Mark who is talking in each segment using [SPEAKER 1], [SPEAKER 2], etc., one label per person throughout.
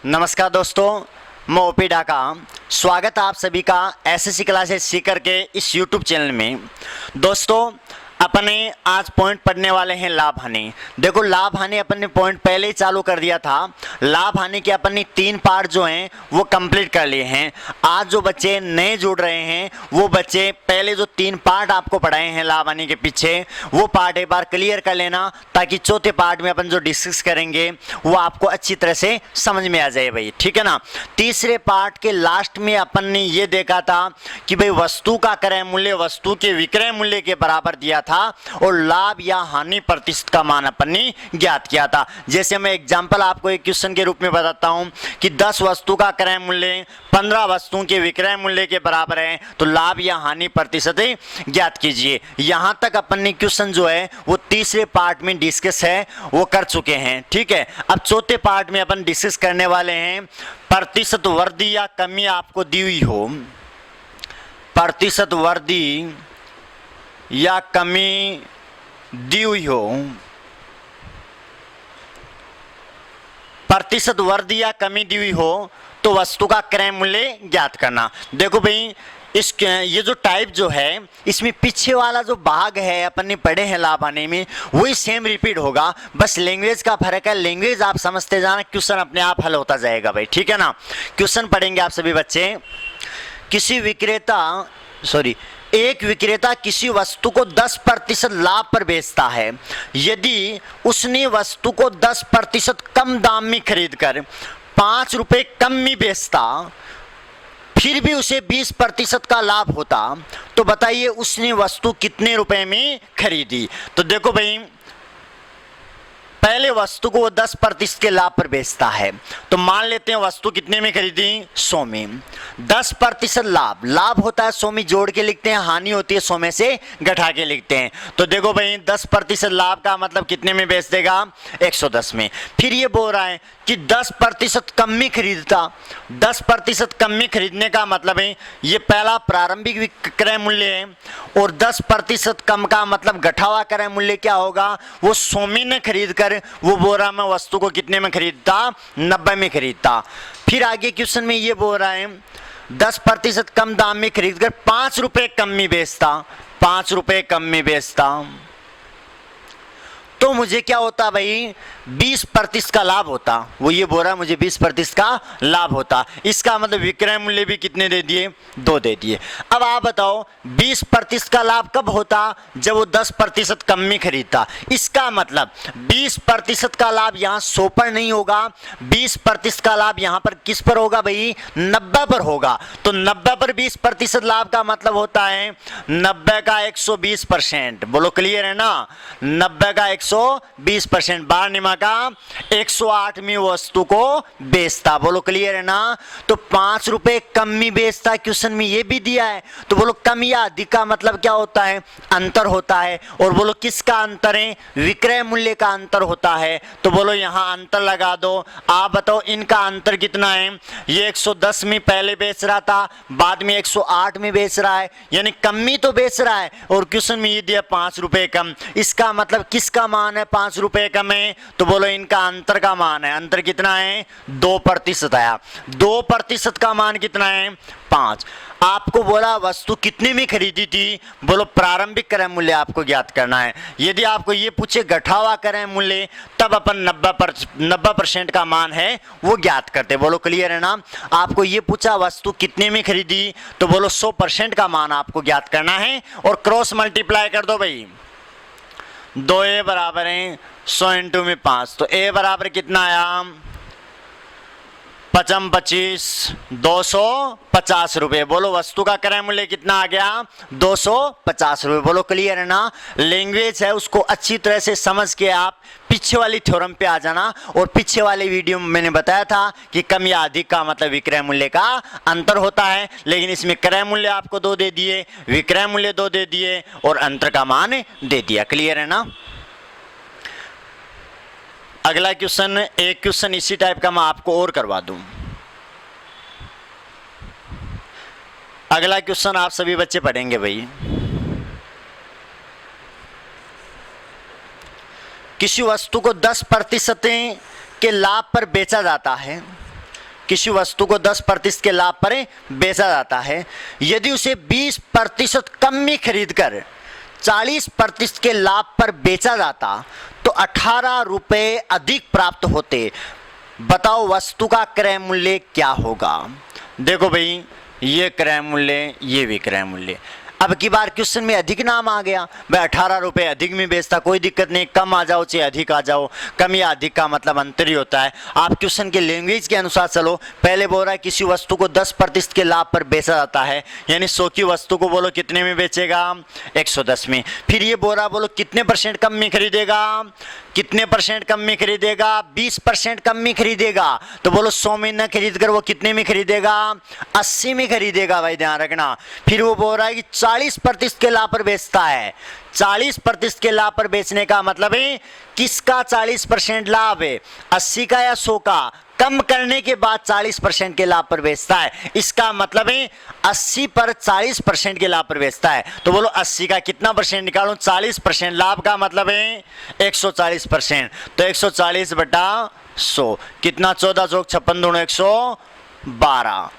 [SPEAKER 1] नमस्कार दोस्तों, मैं ओपी डाका। स्वागत है आप सभी का एसएससी क्लासेस सीकर के इस यूट्यूब चैनल में। दोस्तों, अपने आज पॉइंट पढ़ने वाले हैं लाभ हानि। देखो, लाभ हानि अपन ने पॉइंट पहले ही चालू कर दिया था। लाभ हानि के अपन ने 3 पार्ट जो हैं वो कंप्लीट कर लिए हैं। आज जो बच्चे नए जुड़ रहे हैं वो बच्चे पहले जो 3 पार्ट आपको पढ़ाए हैं लाभ हानि के पीछे, वो पार्ट एक बार क्लियर कर लेना, ताकि चौथे पार्ट में अपन जो डिस्कस करेंगे वो आपको अच्छी तरह से समझ में आ जाए भाई, ठीक है ना। तीसरे पार्ट के लास्ट में अपन ने ये देखा था कि भाई वस्तु का क्रय मूल्य वस्तु के विक्रय मूल्य के बराबर दिया था और लाभ या हानि प्रतिशत का मान अपन ने ज्ञात किया था। जैसे मैं एग्जांपल आपको एक क्वेश्चन के रूप में बताता हूं कि 10 वस्तु का क्रय मूल्य 15 वस्तुओं के विक्रय मूल्य के बराबर है, तो लाभ या हानि प्रतिशत ज्ञात कीजिए। यहां तक अपन ने क्वेश्चन जो है वो तीसरे पार्ट में डिस्कस है वो कर चुके हैं, ठीक है। अब चौथे पार्ट में अपन डिस्कस करने वाले हैं प्रतिशत वृद्धि या कमी आपको दी हुई हो, प्रतिशत वृद्धि या कमी दी हुई हो, प्रतिशत वृद्धि या कमी दी हुई हो तो वस्तु का क्रय मूल्य ज्ञात करना। देखो भाई, ये जो टाइप जो है इसमें पीछे वाला जो भाग है अपन ने पढ़े हैं लाभ हानि में वही सेम रिपीट होगा, बस लैंग्वेज का फर्क है। लैंग्वेज आप समझते जाना, क्वेश्चन अपने आप हल होता जाएगा भाई, ठीक है ना। क्वेश्चन पढ़ेंगे आप सभी बच्चे। एक विक्रेता किसी वस्तु को 10% लाभ पर बेचता है। यदि उसने वस्तु को 10% कम दाम में खरीदकर 5 रुपए कम में बेचता, फिर भी उसे 20% का लाभ होता, तो बताइए उसने वस्तु कितने रुपए में खरीदी। तो देखो भाई, पहले वस्तु को वो 10% के लाभ पर बेचता है, तो मान लेते हैं वस्तु कितने में खरीदी, 100 में। 10% लाभ, लाभ होता है 100 में जोड़ के लिखते हैं, हानि होती है 100 में से घटा के लिखते हैं। तो देखो भाई, 10% लाभ का मतलब कितने में बेच देगा, 110 में। फिर ये बोल रहा है कि 10% कम में खरीदता। 10% कम में खरीदने का मतलब है ये पहला प्रारंभिक विक्रय मूल्य है, और 10% कम का मतलब घटा हुआ क्रय मूल्य क्या होगा, वो 100 में खरीद कर वो बोल रहा मैं वस्तु को कितने में खरीदता, 90 में खरीदता। फिर आगे क्वेश्चन में ये बोल रहा है 10% कम दाम में खरीदकर 5 रुपए कम में बेचता, 5 रुपए कम में बेचता, तो मुझे क्या होता भाई, 20% का लाभ होता। वो ये बोल रहा है मुझे 20% का लाभ होता। इसका मतलब विक्रय मूल्य भी कितने दे दिए, 2 दे दिए। अब आप बताओ 20% का लाभ कब होता, जब वो 10% कम में खरीदता। इसका मतलब 20% का लाभ यहाँ 100 पर नहीं होगा, 20% का लाभ यहाँ पर किस पर होगा भाई, 90 पर होगा। तो 90 पर 20% लाभ का मतलब होता है 90 का 120%। बोलो क्लियर है ना, 90 का 120%। बार निमा का 108 में वस्तु को बेचता। बोलो क्लियर है ना। तो 5 रुपए कम में बेचता, क्वेश्चन में ये भी दिया है। तो बोलो कम या अधिक का मतलब क्या होता है, अंतर होता है। और बोलो किसका अंतर है, विक्रय मूल्य का अंतर होता है। तो बोलो यहां अंतर लगा दो। आप बताओ इनका अंतर कितना है, ये 110 में पहले बेच रहा था, बाद में 108 में बेच रहा है, यानी कम में तो बेच रहा है, और क्वेश्चन में ये दिया 5 रुपए कम। इसका मतलब किसका मान है, 5 रुपए कम है। तो बोलो इनका अंतर का मान है, अंतर कितना है, 2% आया। 2% का मान कितना है, 5। आपको बोला वस्तु कितने में खरीदी थी, बोलो प्रारंभिक क्रय मूल्य आपको ज्ञात करना है। यदि आपको ये पूछे घटा हुआ क्रय मूल्य, तब अपन 90% का मान है वो ज्ञात करते। बोलो क्लियर है ना। आपको ये पूछा वस्तु कितने में खरीदी, तो बोलो 100% का मान आपको ज्ञात करना है, और क्रॉस मल्टीप्लाई कर दो भाई। 2a बराबर है 100 इंटू में 5, तो a बराबर कितना आया, 5 25 250 रुपए। बोलो वस्तु का क्रय मूल्य कितना आ गया, 250 रुपए। बोलो क्लियर है ना। लैंग्वेज है उसको अच्छी तरह से समझ के आप पीछे वाली थ्योरम पे आ जाना। और पीछे वाले वीडियो में मैंने बताया था कि कम या अधिक का मतलब विक्रय मूल्य का अंतर होता है, लेकिन इसमें क्रय मूल्य आपको 2 दे दिए, विक्रय मूल्य 2 दे दिए, और अंतर का मान दे दिया। क्लियर है ना। अगला क्वेश्चन, एक क्वेश्चन इसी टाइप का मैं आपको और करवा दूं। अगला क्वेश्चन आप सभी बच्चे पढ़ेंगे भाई। किसी वस्तु को 10% के लाभ पर बेचा जाता है किसी वस्तु को 10% के लाभ पर बेचा जाता है, यदि उसे 20% कम में खरीदकर 40% के लाभ पर बेचा जाता तो 18 रुपये अधिक प्राप्त होते। बताओ वस्तु का क्रय मूल्य क्या होगा। देखो भाई, ये क्रय मूल्य, ये भी क्रय मूल्य। अब की बार क्वेश्चन में अधिक नाम आ गया, भाई 18 रुपये अधिक में बेचता, कोई दिक्कत नहीं, कम आ जाओ चाहे अधिक आ जाओ, कम या अधिक का मतलब अंतर ही होता है। आप क्वेश्चन के लैंग्वेज के अनुसार चलो। पहले बोल रहा है किसी वस्तु को 10% के लाभ पर बेचा जाता है, यानी 100 की वस्तु को बोलो कितने में बेचेगा, 110 में। फिर ये बोल रहा बोलो कितने % कम में खरीदेगा, कितने % कम में खरीदेगा, 20% कम में खरीदेगा। तो बोलो 100 में न खरीद कर वो कितने में खरीदेगा, 80 में खरीदेगा। भाई ध्यान रखना। फिर वो बोल रहा है कि 40% के लाभ पर बेचता है। 40% के लाभ पर बेचने का मतलब है किसका 40% लाभ है, 80 का या 100 का। कम करने के बाद 40% के लाभ पर बेचता है, इसका मतलब है 80 पर 40% के लाभ पर बेचता है। तो बोलो 80 का कितना % निकालूं, 40%। लाभ का मतलब है 140%। तो 140 बटा 100 कितना, 14 चौक 56 दूनी 112।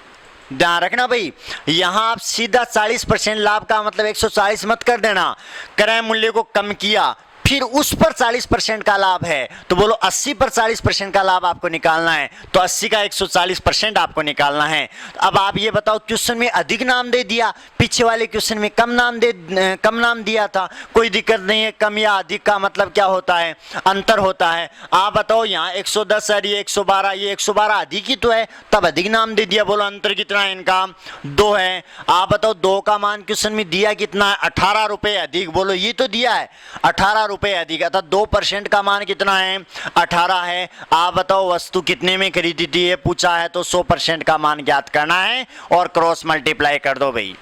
[SPEAKER 1] ध्यान रखना भाई, यहां आप सीधा 40% लाभ का मतलब 140 मत कर देना। क्रय मूल्य को कम किया, फिर उस पर 40% का लाभ है, तो बोलो 80 पर 40% का लाभ आपको निकालना है। तो 80 का 140% आपको निकालना है। अब आप ये बताओ, क्वेश्चन में अधिक नाम दे दिया, पीछे वाले क्वेश्चन में कम नाम दिया था। कोई दिक्कत नहीं है, कम या अधिक का मतलब क्या होता है, अंतर होता है। आप बताओ यहाँ 110 और ये 112, ये 112 अधिक ही तो है, तब अधिक नाम दे दिया। बोलो अंतर कितना है इनका, 2 है। आप बताओ 2 का मान क्वेश्चन में दिया कितना है, 18 रुपये अधिक। बोलो ये तो दिया है 18 रुपये अधिक, अर्थात 2% का मान कितना है, 18 है। आप बताओ वस्तु कितने में खरीदी थी, ये पूछा है, तो 100% का मान ज्ञात करना है और क्रॉस मल्टीप्लाई कर दो भाई।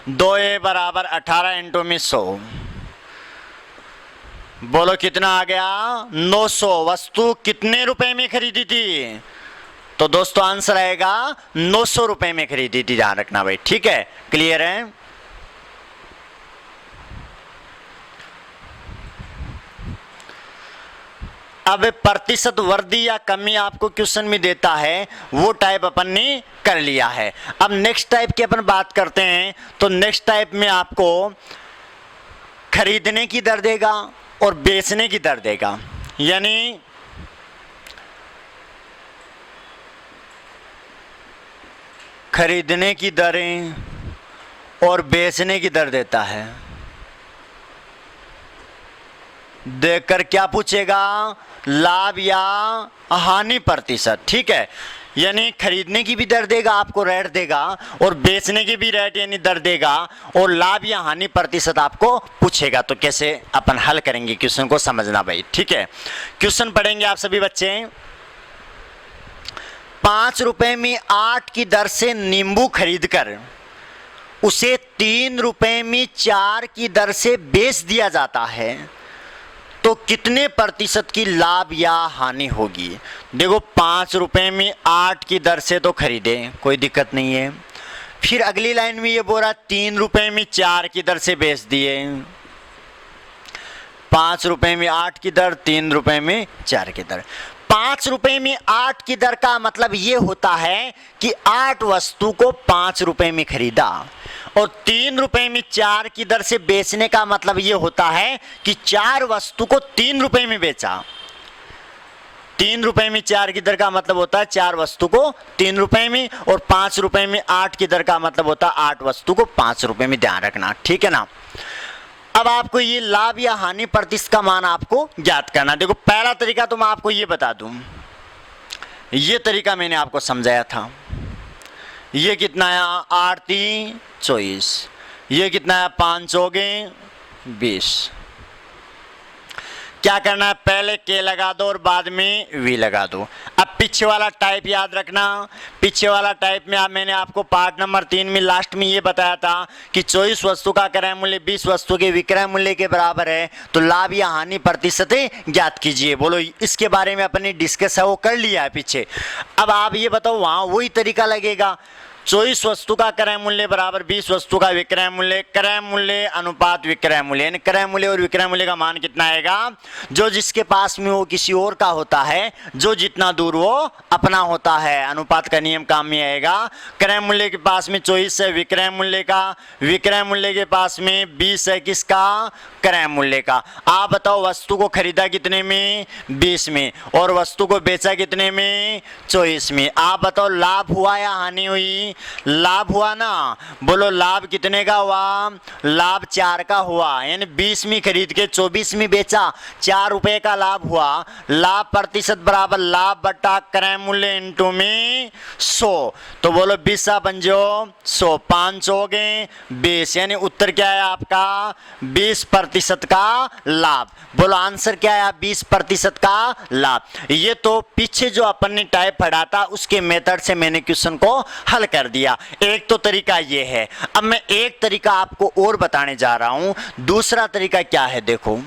[SPEAKER 1] 2a बराबर 18 इंटू में 100, बोलो कितना आ गया, 900। वस्तु कितने रुपए में खरीदी थी, तो दोस्तों आंसर आएगा 900 रुपए में खरीदी थी। ध्यान रखना भाई, ठीक है, क्लियर है। अब प्रतिशत वृद्धि या कमी आपको क्वेश्चन में देता है, वो टाइप अपन ने कर लिया है। अब नेक्स्ट टाइप की अपन बात करते हैं। तो नेक्स्ट टाइप में आपको खरीदने की दर देगा और बेचने की दर देगा, यानी खरीदने की दरें और बेचने की दर देता है। देखकर क्या पूछेगा, लाभ या हानि प्रतिशत, ठीक है। यानी खरीदने की भी दर देगा, आपको रेट देगा, और बेचने की भी रेट यानी दर देगा, और लाभ या हानि प्रतिशत आपको पूछेगा। तो कैसे अपन हल करेंगे क्वेश्चन को समझना भाई, ठीक है। क्वेश्चन पढ़ेंगे आप सभी बच्चे। 5 रुपए में 8 की दर से नींबू खरीदकर उसे 3 रुपए में 4 की दर से बेच दिया जाता है, तो कितने प्रतिशत की लाभ या हानि होगी। देखो 5 रुपए में 8 की दर से तो खरीदे, कोई दिक्कत नहीं है। फिर अगली लाइन में ये बोल रहा 3 रुपए में 4 की दर से बेच दिए। 5 रुपए में 8 की दर, 3 रुपए में 4 की दर। 5 रुपए में 8 की दर का मतलब ये होता है कि 8 वस्तु को 5 रुपए में खरीदा, और 3 रुपए में 4 की दर से बेचने का मतलब ये होता है कि 4 वस्तु को 3 रुपए में बेचा। 3 रुपए में 4 की दर का मतलब होता है 4 वस्तु को 3 रुपए में, और 5 रुपए में 8 की दर का मतलब होता है 8 वस्तु को 5 रुपए में। ध्यान रखना, ठीक है ना। अब आपको ये लाभ या हानि प्रतिशत का मान आपको ज्ञात करना। देखो पहला तरीका तो मैं आपको ये बता दूं, ये तरीका मैंने आपको समझाया था। ये कितना है, 8 3 24, ये कितना है, 5 हो गए 20। क्या करना है, पहले के लगा दो और बाद में वी लगा दो। अब पीछे वाला टाइप याद रखना। पीछे वाला टाइप में मैंने आपको पार्ट नंबर 3 में लास्ट में ये बताया था कि 24 वस्तु का क्रय मूल्य 20 वस्तु के विक्रय मूल्य के बराबर है, तो लाभ या हानि प्रतिशत ज्ञात कीजिए। बोलो इसके बारे में अपनी डिस्कस है वो कर लिया है पीछे। अब आप ये बताओ, वहां वही तरीका लगेगा। 24 वस्तु का क्रय मूल्य बराबर 20 वस्तु का विक्रय मूल्य, क्रय मूल्य अनुपात विक्रय मूल्य, यानी क्रय मूल्य और विक्रय मूल्य का मान कितना आएगा, जो जिसके पास में वो किसी और का होता है, जो जितना दूर वो अपना होता है, अनुपात का नियम काम में आएगा। क्रय मूल्य के पास में 24 है विक्रय मूल्य का, विक्रय मूल्य के पास में 20 है किसका, क्रय मूल्य का। आप बताओ वस्तु को खरीदा कितने में, 20 में, और वस्तु को बेचा कितने में, 24 में। आप बताओ लाभ हुआ या हानि हुई, लाभ हुआ ना, बोलो लाभ कितने का हुआ, लाभ 4 का हुआ, यानी 20 में खरीद के 24 में बेचा, 4 रुपए का लाभ हुआ। लाभ प्रतिशत बराबर लाभ बटा क्रय मूल्य इंटू में 100, तो बोलो 20 बन जाओ 100, 5 हो गए 20, यानी उत्तर क्या है आपका 20% का लाभ। बोलो आंसर क्या है, 20% का लाभ। ये तो पीछे जो अपन ने टाइप पढ़ा था उसके मेथड से मैंने क्वेश्चन को हल कर दिया। एक तो तरीका ये है। अब मैं एक तरीका आपको और बताने जा रहा हूं। दूसरा तरीका क्या है, देखो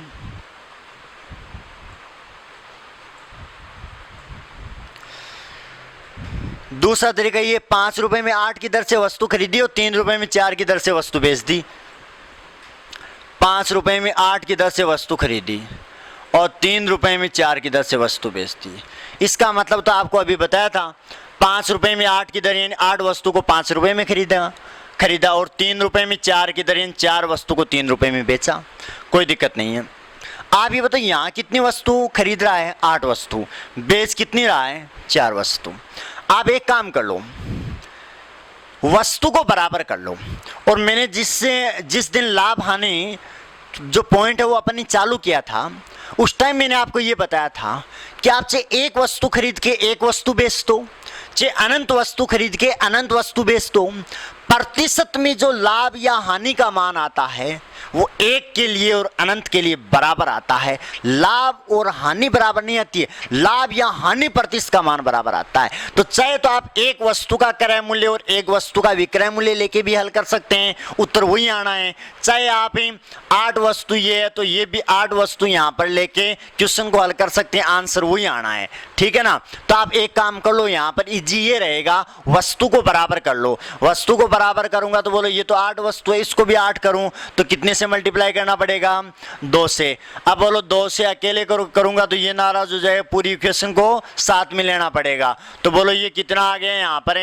[SPEAKER 1] दूसरा तरीका ये, 5 रुपए में 8 की दर से वस्तु खरीदी और 3 रुपए में 4 की दर से वस्तु बेच दी। 5 रुपए में 8 की दर से वस्तु खरीदी और 3 रुपए में 4 की दर से वस्तु बेच दी। इसका मतलब तो आपको अभी बताया था, 5 रुपए में 8 की दर यानी 8 वस्तु को 5 रुपए में खरीदा और 3 रुपए में 4 की दर यानी 4 वस्तु को 3 रुपए में बेचा। कोई दिक्कत नहीं है। आप ये बताओ यहाँ कितनी वस्तु खरीद रहा है, 8 वस्तु, बेच कितनी रहा है, 4 वस्तु। आप एक काम कर लो, वस्तु को बराबर कर लो, और मैंने जिस दिन लाभ हानि जो पॉइंट है वो अपन ने चालू किया था, उस टाइम मैंने आपको ये बताया था कि आप चाहे एक वस्तु खरीद के एक वस्तु बेच दो, चाहे अनंत वस्तु खरीद के अनंत वस्तु बेच दो, प्रतिशत में जो लाभ या हानि का मान आता है वो एक के लिए और अनंत के लिए बराबर आता है। लाभ और हानि बराबर नहीं आती है, लाभ या हानि प्रतिशत का मान बराबर आता है। तो चाहे तो आप एक वस्तु का क्रय मूल्य और एक वस्तु का विक्रय मूल्य लेके भी हल कर सकते हैं, उत्तर वही आना है। चाहे आप 8 वस्तु ये है तो ये भी 8 वस्तु यहां पर लेके क्वेश्चन को हल कर सकते हैं, आंसर वही आना है। ठीक है ना। तो आप एक काम कर लो, यहां पर इजी ये रहेगा, वस्तु को बराबर कर लो। वस्तु को बराबर करूंगा तो बोलो ये तो 8 वस्तु है, इसको भी 8 करूं तो कितने से मल्टीप्लाई करना पड़ेगा, 2 से। अब बोलो 2 से अकेले करूंगा तो ये नाराज हो जाएगा, पूरी इक्वेशन को साथ में लेना पड़ेगा। तो बोलो ये कितना आ गया यहाँ पर,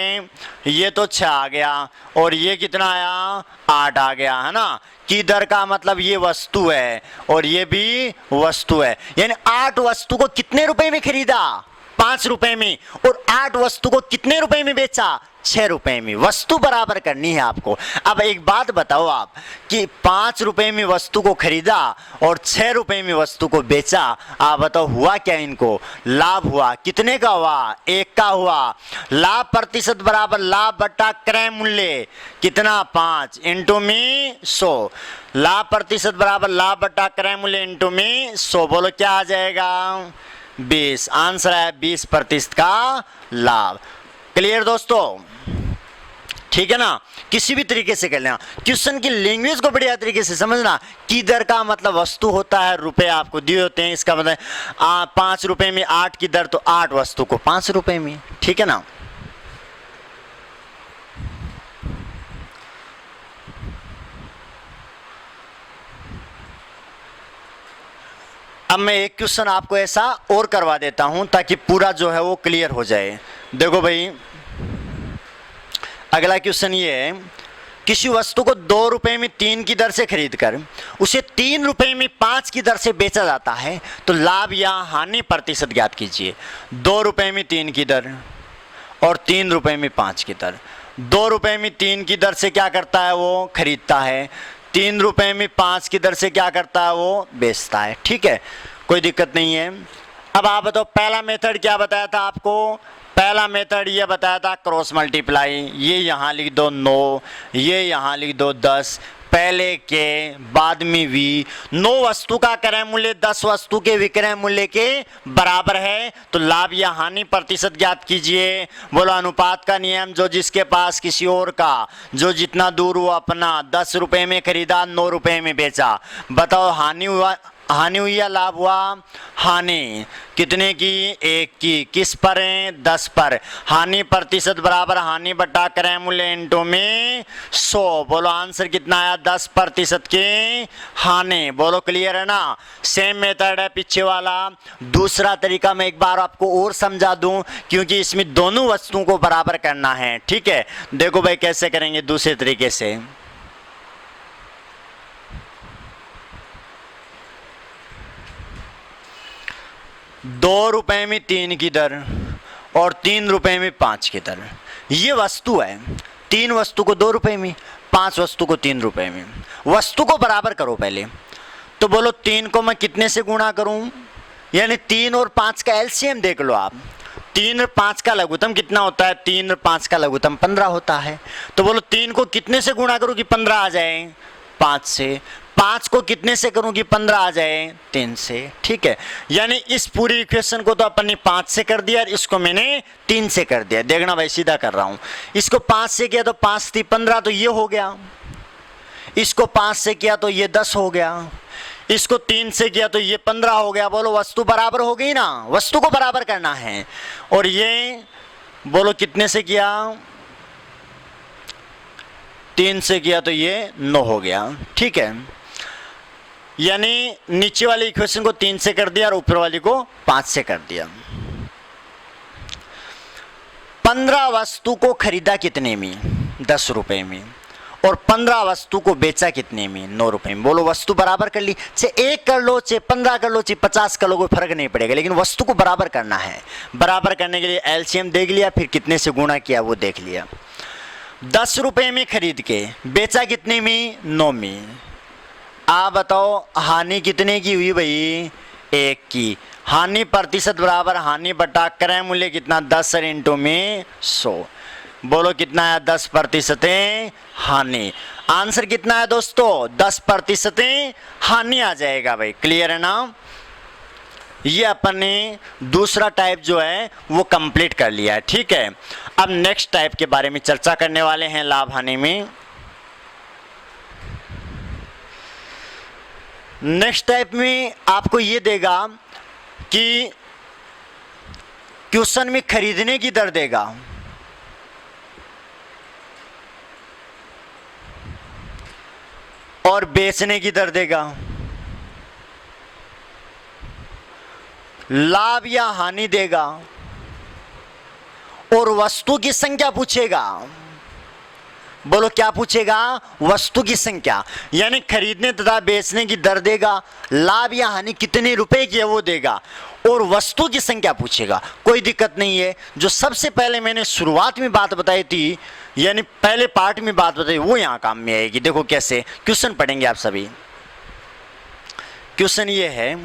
[SPEAKER 1] ये तो 6 आ गया और ये कितना आया, 8 आ गया, है ना। की दर का मतलब ये वस्तु है और ये भी वस्तु है, यानी 8 वस्तु को कितने रुपए में खरीदा, 5 रुपए में, और 8 वस्तु को कितने रुपए में बेचा, 6 रुपए में। वस्तु बराबर करनी है आपको। अब एक बात बताओ आप कि 5 रुपए में वस्तु को खरीदा और 6 रुपए में वस्तु को बेचा, आप बताओ हुआ क्या, इनको लाभ हुआ। कितने का हुआ, 1 का हुआ। लाभ प्रतिशत बराबर लाभ बटा क्रय मूल्य, कितना, 5 इंटू में 100। लाभ प्रतिशत बराबर लाभ बटा क्रय मूल्य इंटू में 100, बोलो क्या आ जाएगा, 20। आंसर है 20% का लाभ। क्लियर दोस्तों, ठीक है ना। किसी भी तरीके से कर लेना, क्वेश्चन की लैंग्वेज को बढ़िया तरीके से समझना। की दर का मतलब वस्तु होता है, रुपए आपको दिए होते हैं, इसका मतलब 5 रुपए में 8 की दर, तो 8 वस्तु को 5 रुपए में। ठीक है ना। अब मैं एक क्वेश्चन आपको ऐसा और करवा देता हूं ताकि पूरा जो है वो क्लियर हो जाए। देखो भाई, अगला क्वेश्चन ये है, किसी वस्तु को 2 रुपए में 3 की दर से खरीदकर उसे 3 रुपए में 5 की दर से बेचा जाता है, तो लाभ या हानि प्रतिशत ज्ञात कीजिए। 2 रुपए में 3 की दर और 3 रुपए में 5 की दर। 2 रुपए में 3 की दर से क्या करता है, वो खरीदता है। 3 रुपए में 5 की दर से क्या करता है, वो बेचता है। ठीक है, कोई दिक्कत नहीं है। अब आप बताओ पहला मेथड क्या बताया था आपको, पहला मेथड ये बताया था क्रॉस मल्टीप्लाई। ये यहाँ लिख दो 9, ये यहाँ लिख दो 10, पहले के बाद में वी। 9 वस्तु का क्रय मूल्य 10 वस्तु के विक्रय मूल्य के बराबर है, तो लाभ या हानि प्रतिशत ज्ञात कीजिए। बोलो अनुपात का नियम, जो जिसके पास किसी और का, जो जितना दूर वो अपना, 10 रुपए में खरीदा 9 रुपए में बेचा। बताओ हानि हुई या लाभ हुआ, हानि कितने की, 1 की। किस पर है, 10 पर। हानि प्रतिशत बराबर हानि बटा क्रय मूल्य इंटू में 100। बोलो आंसर कितना आया, 10% की हानि। बोलो क्लियर है ना। सेम मेथड है पीछे वाला। दूसरा तरीका मैं एक बार आपको और समझा दूं, क्योंकि इसमें दोनों वस्तुओं को बराबर करना है। ठीक है, देखो भाई कैसे करेंगे दूसरे तरीके से। 2 रुपए में 3 की दर और 3 रुपए में 5 की दर। ये वस्तु है, 3 वस्तु को 2 रुपए में, 5 वस्तु को 3 रुपए में। वस्तु को बराबर करो पहले। तो बोलो 3 को मैं कितने से गुणा करूं, यानी 3 और 5 का एलसीएम देख लो आप। 3 और 5 का लघुत्तम कितना होता है, 3 और 5 का लघुत्तम 15 होता है। तो बोलो 3 को कितने से गुणा करूं कि 15 आ जाए, 5 से। 5 को कितने से करूं कि 15 आ जाए, 3 से। ठीक है, यानी इस पूरी इक्वेशन को तो अपन ने 5 से कर दिया और इसको मैंने 3 से कर दिया। देखना भाई सीधा कर रहा हूं। इसको 5 से किया तो 5 थी 15, तो ये हो गया। इसको 5 से किया तो ये 10 हो गया। इसको 3 से किया तो ये 15 हो गया। बोलो वस्तु बराबर हो गई ना, वस्तु को बराबर करना है। और ये बोलो कितने से किया, 3 से किया तो ये 9 हो गया। ठीक है, यानी नीचे वाली इक्वेशन को 3 से कर दिया और ऊपर वाली को 5 से कर दिया। 15 वस्तु को खरीदा कितने में, 10 रुपए में, और 15 वस्तु को बेचा कितने में, 9 रुपए में। बोलो वस्तु बराबर कर ली, चाहे 1 कर लो, चाहे 15 कर लो, चाहे 50 कर लो, कोई फर्क नहीं पड़ेगा, लेकिन वस्तु को बराबर करना है। बराबर करने के लिए एलसीएम देख लिया, फिर कितने से गुणा किया वो देख लिया। 10 रुपए में खरीद के बेचा कितने में, 9 में। आप बताओ हानि कितने की हुई भाई, 1 की। हानि प्रतिशत बराबर हानि बटा क्रय मूल्य कितना, 10 इंटू में 100। बोलो कितना है, 10% हानि। आंसर कितना है दोस्तों, 10% हानि आ जाएगा भाई। क्लियर है ना। ये अपन ने दूसरा टाइप जो है वो कंप्लीट कर लिया है। ठीक है, अब नेक्स्ट टाइप के बारे में चर्चा करने वाले हैं लाभ हानि में। नेक्स्ट टाइप में आपको ये देगा कि क्वेश्चन में खरीदने की दर देगा, और बेचने की दर देगा, लाभ या हानि देगा, और वस्तु की संख्या पूछेगा। बोलो क्या पूछेगा, वस्तु की संख्या, यानी खरीदने तथा बेचने की दर देगा, लाभ या हानि कितने रुपए की है वो देगा, और वस्तु की संख्या पूछेगा। कोई दिक्कत नहीं है। जो सबसे पहले मैंने शुरुआत में बात बताई थी, यानी पहले पार्ट में बात बताई, वो यहां काम में आएगी। देखो कैसे क्वेश्चन पढ़ेंगे आप सभी। क्वेश्चन ये है,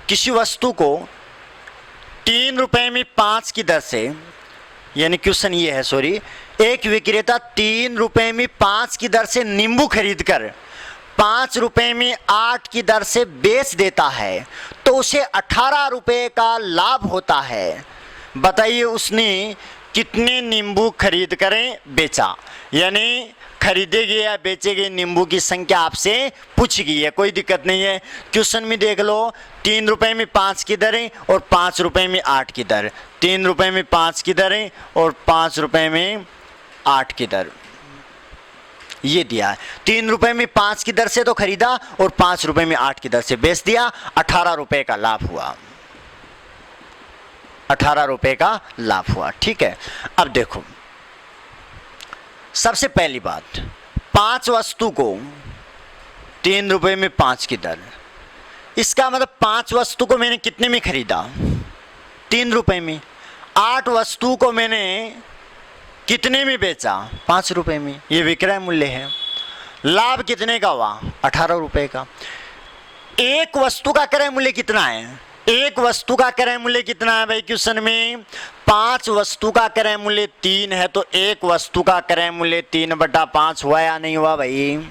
[SPEAKER 1] किसी वस्तु को 3 रुपए में 5 की दर से, यानी क्वेश्चन ये है, सॉरी, एक विक्रेता 3 रुपए में 5 की दर से नींबू खरीदकर 5 रुपए में 8 की दर से बेच देता है, तो उसे 18 रुपए का लाभ होता है। बताइए उसने कितने नींबू खरीद कर बेचा, यानी खरीदे गए या बेचे गए नींबू की संख्या आपसे पूछ गई है। कोई दिक्कत नहीं है, क्वेश्चन में देख लो, 3 रुपए में 5 की दर और 5 रुपए में 8 की दर। 3 रुपए में 5 की दर और 5 रुपए में 8 की दर ये दिया है। 3 रुपए में 5 की दर से तो खरीदा और 5 रुपए में 8 की दर से बेच दिया, 18 रुपए का लाभ हुआ। 18 रुपए का लाभ हुआ। ठीक है, अब देखो सबसे पहली बात, 5 वस्तु को 3 रुपए में 5 की दर, इसका मतलब 5 वस्तु को मैंने कितने में खरीदा, 3 रुपए में। 8 वस्तु को मैंने कितने में बेचा, 5 रुपए में। ये विक्रय मूल्य है। लाभ कितने का हुआ, 18 रुपए का। एक वस्तु का क्रय मूल्य कितना है, एक वस्तु का क्रय मूल्य कितना है भाई क्वेश्चन में, 5 वस्तु का क्रय मूल्य 3 है, तो एक वस्तु का क्रय मूल्य 3/5 हुआ या नहीं हुआ भाई।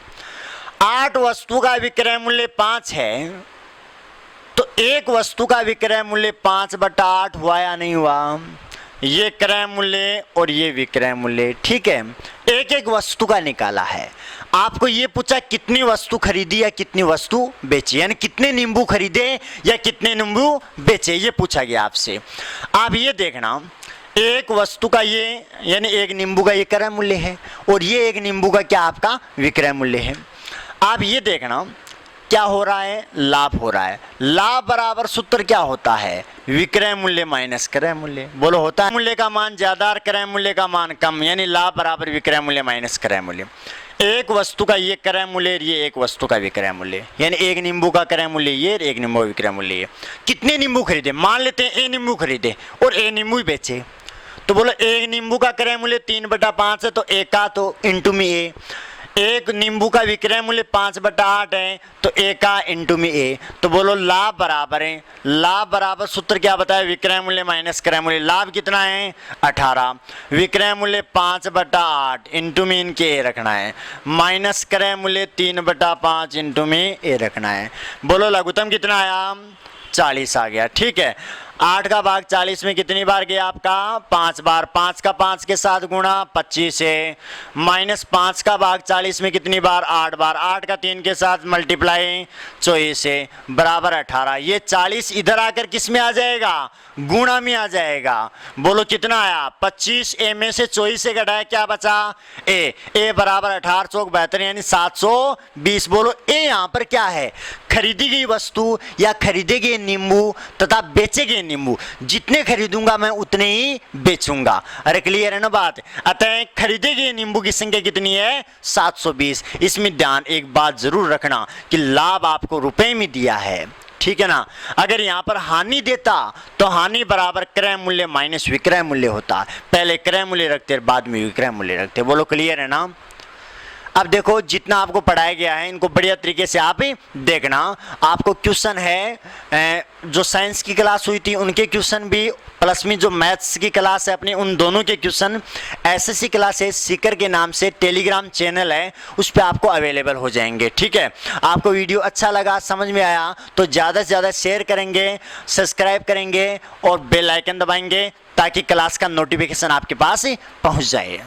[SPEAKER 1] 8 वस्तु का विक्रय मूल्य 5 है, तो एक वस्तु का विक्रय मूल्य 5/8 हुआ या नहीं हुआ। ये क्रय मूल्य और ये विक्रय मूल्य, ठीक है, एक एक वस्तु का निकाला है। आपको ये पूछा कितनी वस्तु खरीदी या कितनी वस्तु बेची, यानी कितने नींबू खरीदे या कितने नींबू बेचे, ये पूछा गया आपसे। आप ये देखना, एक वस्तु का ये यानी एक नींबू का ये क्रय मूल्य है और ये एक नींबू का क्या आपका विक्रय मूल्य है। आप ये देखना क्या हो रहा है, लाभ हो रहा है। लाभ बराबर सूत्र क्या होता है, विक्रय मूल्य माइनस क्रय मूल्य। बोलो होता है मूल्य का मान ज्यादा और क्रय मूल्य का मान कम, यानी लाभ बराबर विक्रय मूल्य माइनस क्रय मूल्य। एक वस्तु का ये क्रय मूल्य, ये एक वस्तु का विक्रय मूल्य, यानी एक नींबू का क्रय मूल्य ये, एक नींबू का विक्रय मूल्य ये। कितने नींबू खरीदे, मान लेते हैं ए नींबू खरीदे और ए नींबू ही बेचे, तो बोलो एक नींबू का क्रय मूल्य 3/5 है, तो एक का तो इंटू में ए। एक नींबू का विक्रय मूल्य 5/8 है, तो ए का इंटू में ए। तो बोलो लाभ बराबर है, लाभ बराबर सूत्र क्या बताया, विक्रय मूल्य माइनस क्रय मूल्य। लाभ कितना है 18, विक्रय मूल्य 5/8 इंटू में इनके ए रखना है, माइनस क्रय मूल्य 3/5 इंटू में ए रखना है। बोलो लघुत्तम कितना आया, 40 आ गया। ठीक है, 8 का भाग 40 में कितनी बार गया आपका, 5 बार। 5 का 5 के साथ गुणा 25 है, माइनस 5 का भाग 40 में कितनी बार, 8 बार। 8 का 3 के साथ मल्टीप्लाई 24 है, बराबर 18। ये 40 इधर आकर किस में आ जाएगा, गुणा में आ जाएगा। बोलो कितना आया, 25। ए में से 24 से घटाया क्या बचा, ए। ए बराबर 18 चौक 72 यानी 720। बोलो ए यहाँ पर क्या है, खरीदी गई वस्तु या खरीदे गए नींबू तथा बेचे गए नींबू। जितने खरीदूंगा मैं उतने ही बेचूंगा। अरे क्लियर है ना बात। अतः खरीदे गए नींबू की संख्या कितनी है, 720। इसमें ध्यान एक बात जरूर रखना कि लाभ आपको रुपए में दिया है, ठीक है ना। अगर यहाँ पर हानि देता तो हानि बराबर क्रय मूल्य माइनस विक्रय मूल्य होता। पहले क्रय मूल्य रखते बाद में विक्रय मूल्य रखते। बोलो क्लियर है ना। अब देखो जितना आपको पढ़ाया गया है इनको बढ़िया तरीके से आप ही देखना। आपको क्वेश्चन है जो साइंस की क्लास हुई थी उनके क्वेश्चन भी, प्लस में जो मैथ्स की क्लास है अपनी उन दोनों के क्वेश्चन एसएससी क्लासेस सीकर के नाम से टेलीग्राम चैनल है उस पर आपको अवेलेबल हो जाएंगे। ठीक है, आपको वीडियो अच्छा लगा, समझ में आया तो ज़्यादा से ज़्यादा शेयर करेंगे, सब्सक्राइब करेंगे और बेल आइकन दबाएंगे ताकि क्लास का नोटिफिकेशन आपके पास पहुँच जाए।